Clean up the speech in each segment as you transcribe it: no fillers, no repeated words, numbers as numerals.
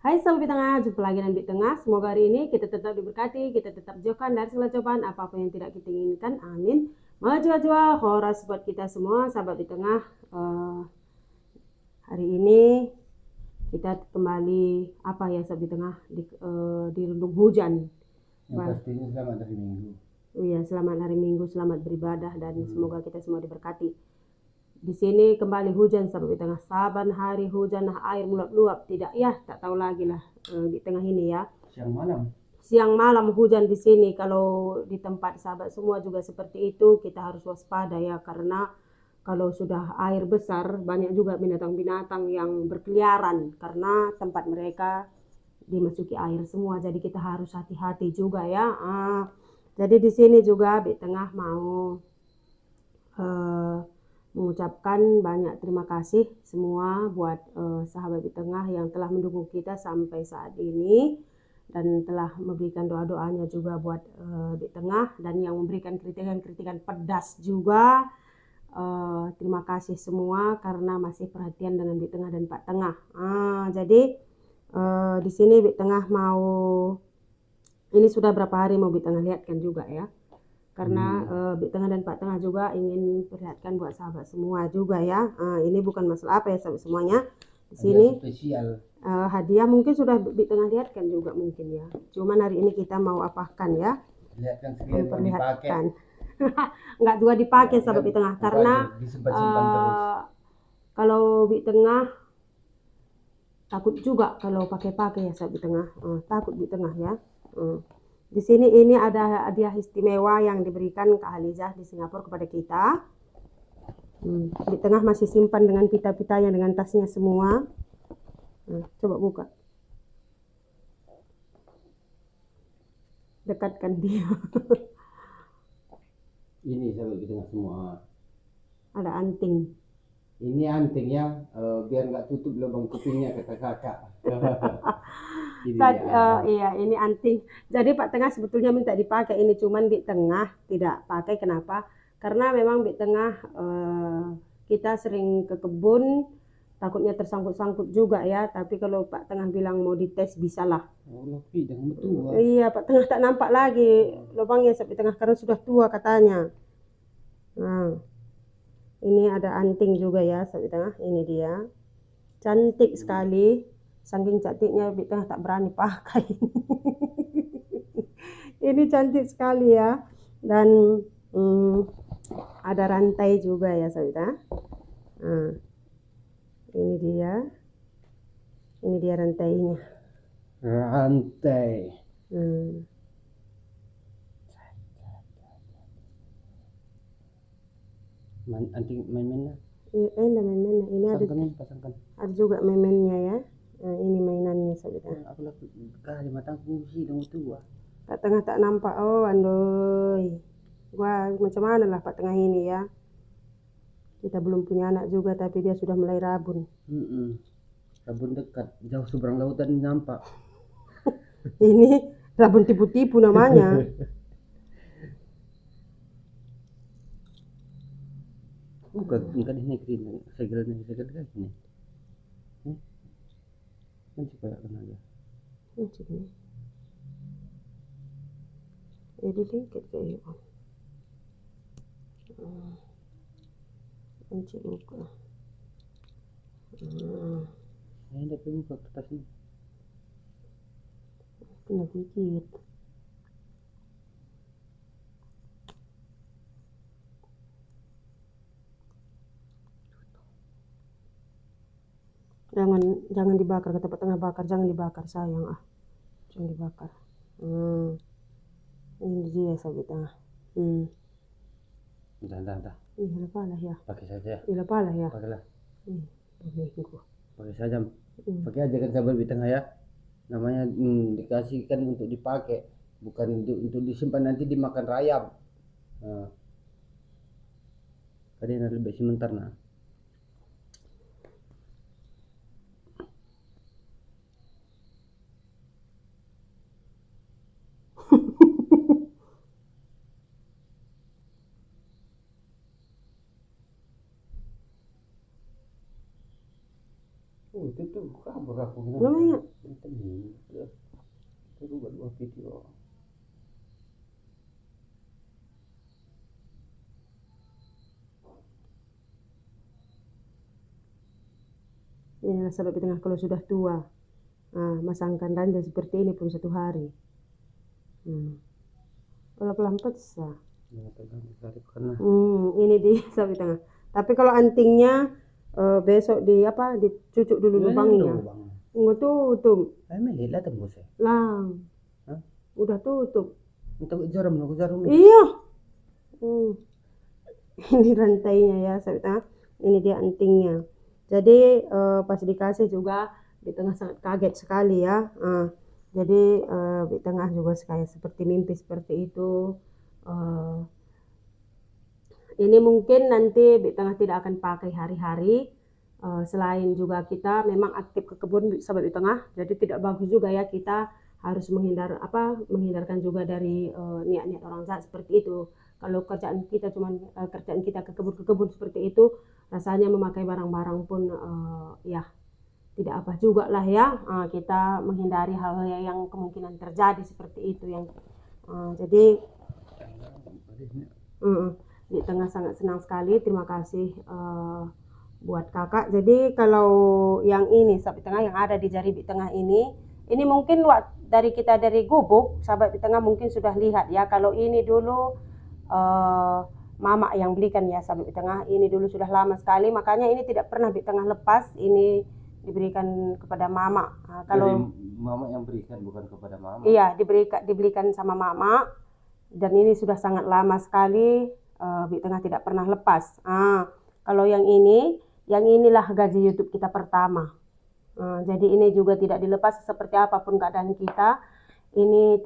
Hai Sobat Tengah, jumpa lagi dengan Bit Tengah. Semoga hari ini kita tetap diberkati, kita tetap jauhkan dari segala cobaan apapun yang tidak kita inginkan. Amin. Maju-maju horas buat kita semua, sahabat Bit Tengah. Hari ini kita kembali apa ya Sobat Bit Tengah di rendung hujan. Yang pastinya selamat hari Minggu. Oh iya, selamat hari Minggu, selamat beribadah dan semoga kita semua diberkati. Di sini kembali hujan sampai di tengah saban hari hujan, air meluap-luap, tidak ya, tak tahu lagi lah di tengah ini ya. Siang malam hujan di sini. Kalau di tempat sahabat semua juga seperti itu, kita harus waspada ya, karena kalau sudah air besar banyak juga binatang-binatang yang berkeliaran karena tempat mereka dimasuki air semua. Jadi kita harus hati-hati juga ya. Jadi di sini juga di tengah mau mengucapkan banyak terima kasih semua buat sahabat di tengah yang telah mendukung kita sampai saat ini dan telah memberikan doa-doanya juga buat di tengah dan yang memberikan kritikan-kritikan pedas juga. Terima kasih semua karena masih perhatian dengan Bit Tengah dan Pak Tengah. Jadi di sini Bit Tengah mau, ini sudah berapa hari mau Bit Tengah lihatkan juga ya. Karena Bit Tengah dan Pak Tengah juga ingin perlihatkan buat sahabat semua juga ya. Ini bukan masalah apa ya sahabat semuanya. Di sini spesial. Hadiah mungkin sudah Bit Tengah lihatkan juga mungkin ya. Cuman hari ini kita mau apakan ya? Lihatkan sekalian mau dipakai. Enggak juga dipakai sahabat Bit Tengah karena kalau Bit Tengah takut juga kalau pakai-pakai ya sahabat Bit Tengah. Takut Bit Tengah ya. Di sini ini ada hadiah istimewa yang diberikan Kak Halizah di Singapura kepada kita. Di tengah masih simpan dengan pita-pitanya, dengan tasnya semua. Coba buka. Dekatkan dia. Ini sahabat di tengah semua. Ada anting. Ini anting ya, biar nggak tutup lubang kupingnya kata kakak. Iya, ini anting. Jadi Pak Tengah sebetulnya minta dipakai ini, cuman Bit Tengah tidak pakai. Kenapa? Karena memang Bit Tengah kita sering ke kebun, takutnya tersangkut-sangkut juga ya. Tapi kalau Pak Tengah bilang mau dites, bisalah. Iya, Pak Tengah tak nampak lagi lubangnya sampai tengah karena sudah tua katanya. Ini ada anting juga ya sampai tengah. Ini dia, cantik sekali. Saking cantiknya Bit Tengah tak berani pakai. Ini cantik sekali ya. Dan ada rantai juga ya saudara. Ini dia rantainya. Rantai. Anting mainannya. Ini ada juga mainannya ya. Ini mainannya saudara. Aku kali matangku sih dong tua. Pak Tengah tak nampak. Oh andoi. Gua macam mana lah Pak Tengah ini ya. Kita belum punya anak juga tapi dia sudah mulai rabun. Rabun dekat, jauh seberang lautan nampak. Ini rabun tipu-tipu namanya. Bukan di negeri, segel kan ini. Kan supaya kena aja. Jadi dikit kayak kunci buka. Ini tapi buka kertasnya. Kena dikit. Jangan dibakar, kata Pak Tengah bakar, jangan dibakar sayang jangan dibakar. Ini dia sahabat Tengah. Entah. Iya lah ya. Pakai saja. Iya lah ya. Pakailah. Pakai saja. Pakai aja kan sahabat di tengah ya. Namanya dikasihkan untuk dipakai, bukan untuk disimpan nanti dimakan rayap. Kalian lebih sebentar nah. Itu tuh kabur aku lumayan. Itu buat 2 video. Inilah sahabat tengah kalau sudah tua. Nah, masangkan ranjang seperti ini pun 1 hari. Kalau pelan sah. Ini di sahabat tengah. Tapi kalau antingnya besok dicucuk dulu lubangnya. Enggak tutup. Lah tembus ya. Lang. Udah tutup. Untuk jarum. Iya. Ini rantainya ya sahabat tengah. Ini dia antingnya. Jadi pas dikasih juga di tengah sangat kaget sekali ya. Jadi di tengah juga kayak seperti mimpi seperti itu. Ini mungkin nanti di tengah tidak akan pakai hari-hari. Selain juga kita memang aktif ke kebun sahabat di tengah. Jadi tidak bagus juga ya kita harus menghindarkan juga dari niat-niat orang jahat seperti itu. Kalau kerjaan kita ke kebun seperti itu, rasanya memakai barang-barang pun ya tidak apa juga lah ya. Kita menghindari hal-hal yang kemungkinan terjadi seperti itu yang jadi di tengah sangat senang sekali. Terima kasih buat kakak. Jadi kalau yang ini sahabat tengah yang ada di jari di tengah ini mungkin dari gubuk sahabat di tengah mungkin sudah lihat ya. Kalau ini dulu mama yang belikan ya sahabat di tengah. Ini dulu sudah lama sekali, makanya ini tidak pernah di tengah lepas. Ini diberikan kepada mama. Kalau mama yang berikan bukan kepada mama. Iya, diberikan sama mama. Dan ini sudah sangat lama sekali di tengah tidak pernah lepas. Kalau yang inilah gaji YouTube kita pertama. Jadi ini juga tidak dilepas seperti apapun keadaan kita. Ini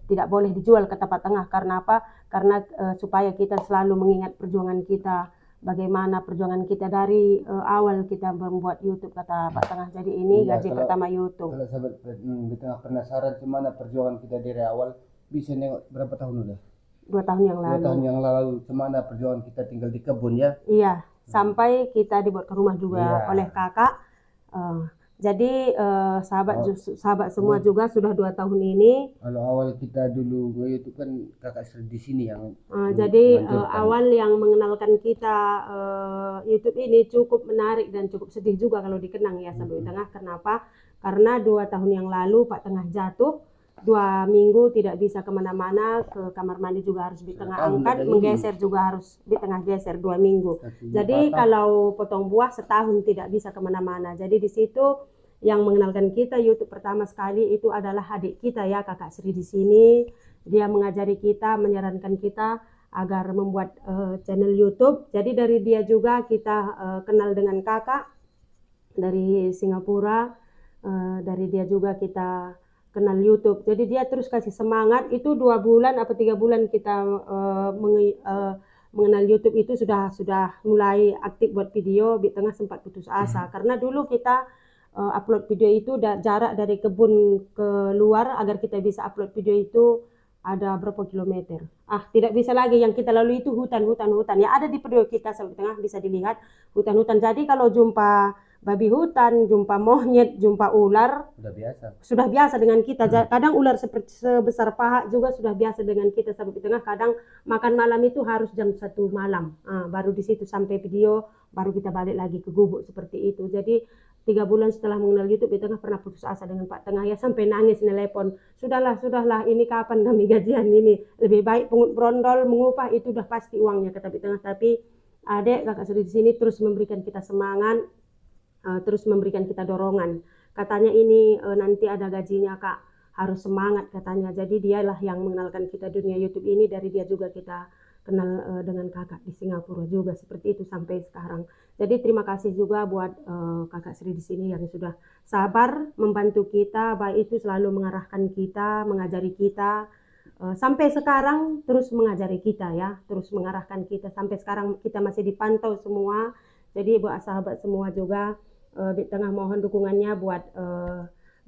tidak boleh dijual ke tempat tengah. Karena apa? Karena supaya kita selalu mengingat perjuangan kita, bagaimana perjuangan kita dari awal kita membuat YouTube kata Pak Tengah. Jadi ini gaji pertama YouTube. Kalau sahabat di tengah penasaran gimana perjuangan kita dari awal, bisa nengok berapa tahun udah? 2 tahun yang lalu. 2 tahun yang lalu gimana perjuangan kita tinggal di kebun ya? Iya, sampai kita dibuat ke rumah juga oleh kakak. Jadi sahabat semua juga sudah 2 tahun ini. Kalau awal kita dulu itu kan kakak Sri di sini yang jadi awal yang mengenalkan kita YouTube ini cukup menarik dan cukup sedih juga kalau dikenang ya sahabat tengah. Kenapa? Karena 2 tahun yang lalu Pak Tengah jatuh, 2 minggu tidak bisa kemana-mana, ke kamar mandi juga harus di tengah angkat, menggeser juga harus di tengah geser 2 minggu. Jadi kalau potong buah setahun tidak bisa kemana-mana. Jadi di situ yang mengenalkan kita YouTube pertama sekali itu adalah adik kita ya, kakak Sri di sini. Dia mengajari kita, menyarankan kita agar membuat channel YouTube. Jadi dari dia juga kita kenal dengan kakak dari Singapura. Dari dia juga kita kenal YouTube. Jadi dia terus kasih semangat. Itu 2 bulan atau 3 bulan kita mengenal YouTube itu sudah mulai aktif buat video. Di tengah sempat putus asa karena dulu kita upload video itu jarak dari kebun ke luar agar kita bisa upload video itu ada berapa kilometer. Tidak bisa lagi, yang kita lalui itu hutan. Ya ada di video kita sampai tengah bisa dilihat hutan. Jadi kalau jumpa babi hutan, jumpa monyet, jumpa ular, sudah biasa dengan kita. Kadang ular seperti sebesar paha juga sudah biasa dengan kita sampai tengah. Kadang makan malam itu harus jam 1 malam. Baru di situ sampai video, baru kita balik lagi ke gubuk seperti itu. Jadi 3 bulan setelah mengenal YouTube, di tengah pernah putus asa dengan Pak Tengah ya, sampai nangis nelpon. Sudahlah, ini kapan kami gajian ini? Lebih baik pungut brondol mengupah, itu udah pasti uangnya kata Pak Tengah. Tapi adek kakak Sri di sini terus memberikan kita semangat, terus memberikan kita dorongan. Katanya ini nanti ada gajinya kak, harus semangat katanya. Jadi dialah yang mengenalkan kita dunia YouTube ini. Dari dia juga kita kenal dengan kakak di Singapura juga seperti itu sampai sekarang. Jadi terima kasih juga buat kakak Sri di sini yang sudah sabar membantu kita, baik itu selalu mengarahkan kita, mengajari kita sampai sekarang, terus mengajari kita ya, terus mengarahkan kita sampai sekarang. Kita masih dipantau semua. Jadi buat sahabat semua juga di tengah mohon dukungannya buat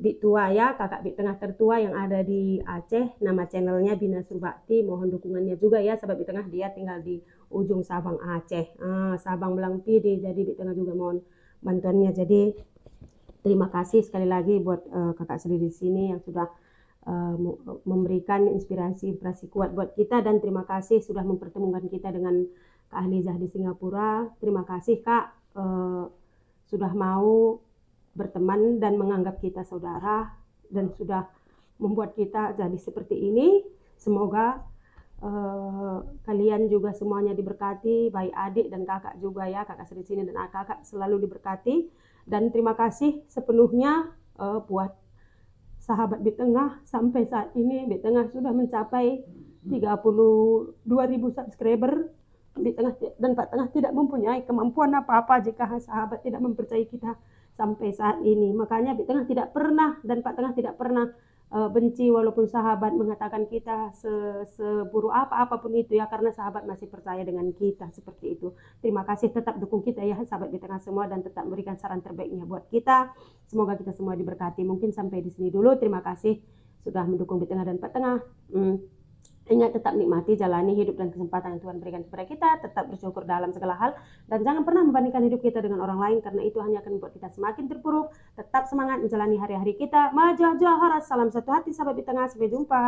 Bik Tua ya, kakak Bik Tengah tertua yang ada di Aceh. Nama channelnya Bina Surbakti. Mohon dukungannya juga ya sahabat Bik Tengah. Dia tinggal di ujung Sabang Aceh, Sabang Belang Pidi. Jadi Bik Tengah juga mohon bantuannya. Jadi terima kasih sekali lagi buat Kakak Sri di sini yang sudah memberikan inspirasi kuat buat kita, dan terima kasih sudah mempertemukan kita dengan Kak Ahlijah di Singapura. Terima kasih Kak sudah mau berteman dan menganggap kita saudara dan sudah membuat kita jadi seperti ini. Semoga kalian juga semuanya diberkati, baik adik dan kakak juga ya, kakak Sri sini dan kakak selalu diberkati. Dan terima kasih sepenuhnya buat sahabat Bit Tengah. Sampai saat ini Bit Tengah sudah mencapai 32.000 subscriber. Bit Tengah dan Pak Tengah tidak mempunyai kemampuan apa-apa jika sahabat tidak mempercayai kita sampai saat ini. Makanya Bit Tengah tidak pernah dan Pak Tengah tidak pernah benci walaupun sahabat mengatakan kita seburuk apapun itu ya, karena sahabat masih percaya dengan kita seperti itu. Terima kasih, tetap dukung kita ya sahabat Bit Tengah semua, dan tetap berikan saran terbaiknya buat kita. Semoga kita semua diberkati. Mungkin sampai di sini dulu. Terima kasih sudah mendukung Bit Tengah dan Pak Tengah. Ingat, tetap nikmati, jalani hidup dan kesempatan yang Tuhan berikan kepada kita. Tetap bersyukur dalam segala hal. Dan jangan pernah membandingkan hidup kita dengan orang lain, karena itu hanya akan membuat kita semakin terpuruk. Tetap semangat menjalani hari-hari kita. Maja Johar. Salam satu hati sahabat Bit Tengah. Sampai jumpa.